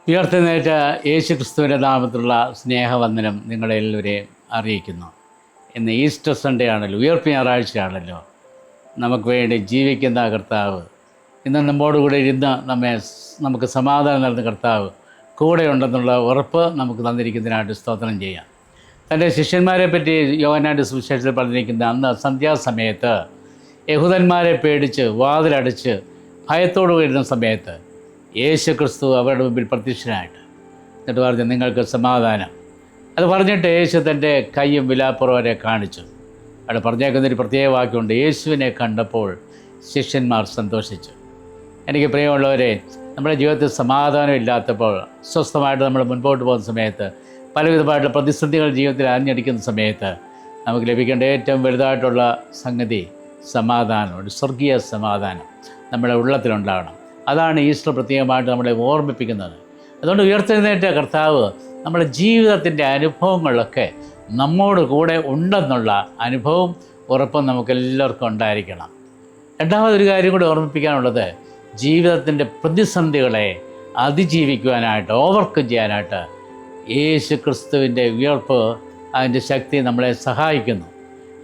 ഉയർത്തെഴുന്നേറ്റ യേശു ക്രിസ്തുവിൻ്റെ നാമത്തിലുള്ള സ്നേഹവന്ദനം നിങ്ങളെല്ലാവരെയും അറിയിക്കുന്നു. ഇന്ന് ഈസ്റ്റർ സൺഡേ ആണല്ലോ, ഉയർപ്പ് ഞായറാഴ്ചയാണല്ലോ. നമുക്ക് വേണ്ടി ജീവിക്കുന്ന കർത്താവ് ഇന്ന് നമ്മോടുകൂടെ ഇരുന്ന് നമുക്ക് സമാധാനം നൽകുന്ന കർത്താവ് കൂടെ ഉണ്ടെന്നുള്ള ഉറപ്പ് നമുക്ക് തന്നിരിക്കുന്നതിനായിട്ട് സ്തോത്രം ചെയ്യാം. തൻ്റെ ശിഷ്യന്മാരെ പറ്റി യോഹന്നാൻ്റെ സുവിശേഷത്തിൽ പറഞ്ഞിരിക്കുന്ന അന്ന് സന്ധ്യാസമയത്ത് യഹൂദന്മാരെ പേടിച്ച് വാതിലടച്ച് ഭയത്തോട് വരുന്ന സമയത്ത് യേശു ക്രിസ്തു അവരുടെ മുമ്പിൽ പ്രത്യക്ഷനായിട്ട് എന്നിട്ട് പറഞ്ഞു, നിങ്ങൾക്ക് സമാധാനം. അത് പറഞ്ഞിട്ട് യേശു തൻ്റെ കൈയും വിലാപ്പുറം വരെ കാണിച്ചു. അവിടെ പറഞ്ഞേക്കുന്നൊരു പ്രത്യേക വാക്യമുണ്ട്, യേശുവിനെ കണ്ടപ്പോൾ ശിഷ്യന്മാർ സന്തോഷിച്ചു. എനിക്ക് പ്രിയമുള്ളവരെ, നമ്മുടെ ജീവിതത്തിൽ സമാധാനം ഇല്ലാത്തപ്പോൾ, സ്വസ്ഥമായിട്ട് നമ്മൾ മുൻപോട്ട് പോകുന്ന സമയത്ത്, പലവിധമായിട്ടുള്ള പ്രതിസന്ധികൾ ജീവിതത്തിൽ അരഞ്ഞടിക്കുന്ന സമയത്ത് നമുക്ക് ലഭിക്കേണ്ട ഏറ്റവും വലുതായിട്ടുള്ള സംഗതി സമാധാനം, ഒരു സ്വർഗീയ സമാധാനം നമ്മുടെ ഉള്ളത്തിലുണ്ടാകണം. അതാണ് ഈസ്റ്റർ പ്രത്യേകമായിട്ട് നമ്മളെ ഓർമ്മിപ്പിക്കുന്നത്. അതുകൊണ്ട് ഉയർത്തെഴുന്നേറ്റ കർത്താവ് നമ്മുടെ ജീവിതത്തിൻ്റെ അനുഭവങ്ങളിലൊക്കെ നമ്മോട് കൂടെ ഉണ്ടെന്നുള്ള അനുഭവം ഉറപ്പും നമുക്കെല്ലാവർക്കും ഉണ്ടായിരിക്കണം. രണ്ടാമതൊരു കാര്യം കൂടി ഓർമ്മിപ്പിക്കാനുള്ളത്, ജീവിതത്തിൻ്റെ പ്രതിസന്ധികളെ അതിജീവിക്കുവാനായിട്ട്, ഓവർകം ചെയ്യാനായിട്ട് യേശു ക്രിസ്തുവിൻ്റെ ഉയർപ്പ്, അതിൻ്റെ ശക്തി നമ്മളെ സഹായിക്കുന്നു.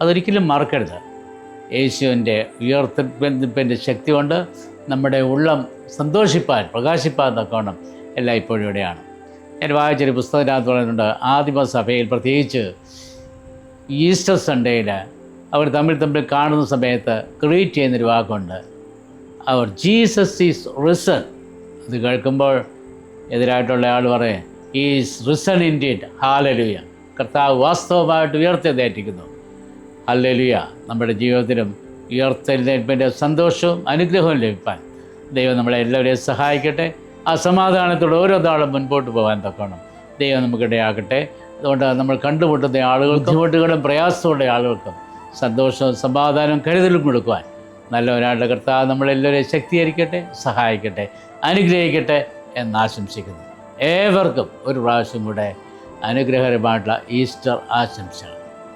അതൊരിക്കലും മറക്കരുത്. യേശുവിൻ്റെ ഉയർത്തിൻ്റെ ശക്തി കൊണ്ട് നമ്മുടെ ഉള്ളം സന്തോഷിപ്പാൻ, പ്രകാശിപ്പാൻ തക്കവണ്ണം എല്ലാം ഇപ്പോഴും ഇവിടെയാണ്. ഞാൻ വായിച്ചൊരു പുസ്തകത്തിനകത്ത് പറയുന്നുണ്ട്, ആദിമസഭയിൽ പ്രത്യേകിച്ച് ഈസ്റ്റർ സൺഡേയിൽ അവർ തമ്മിൽ കാണുന്ന സമയത്ത് ക്രിയേറ്റ് ചെയ്യുന്നൊരു വാക്കുണ്ട്, അവർ ജീസസ് ഈസ് റിസൺ. അത് കേൾക്കുമ്പോൾ എതിരായിട്ടുള്ള ആൾ പറയും, ഈസ് റിസൺ ഇൻഡീഡ്, ഹല്ലേലൂയ. കർത്താവ് വാസ്തവമായിട്ട് ഉയർത്തെഴുന്നേറ്റിരിക്കുന്നു, ഹല്ലേലൂയ. നമ്മുടെ ജീവിതത്തിലും ഉയർത്തെഴുന്നേൽപ്പിൻ്റെ സന്തോഷവും അനുഗ്രഹവും ലഭിക്കാൻ ദൈവം നമ്മളെ എല്ലാവരെയും സഹായിക്കട്ടെ. ആ സമാധാനത്തോടെ ഓരോ നാളും മുൻപോട്ട് പോകാൻ തക്കണം ദൈവം നമുക്കിടയാകട്ടെ. അതുകൊണ്ട് നമ്മൾ കണ്ടുമുട്ടുന്ന ആളുകൾക്കും ബുദ്ധിമുട്ടുകളും പ്രയാസമുള്ള ആളുകൾക്കും സന്തോഷവും സമാധാനവും കരുതലും കൊടുക്കുവാൻ നല്ലവനായിട്ടുള്ള കർത്താവ് നമ്മളെല്ലാവരെയും ശക്തീകരിക്കട്ടെ, സഹായിക്കട്ടെ, അനുഗ്രഹിക്കട്ടെ എന്നാശംസിക്കുന്നു. ഏവർക്കും ഒരു പ്രാവശ്യം കൂടെ അനുഗ്രഹകരമായിട്ടുള്ള ഈസ്റ്റർ ആശംസകൾ.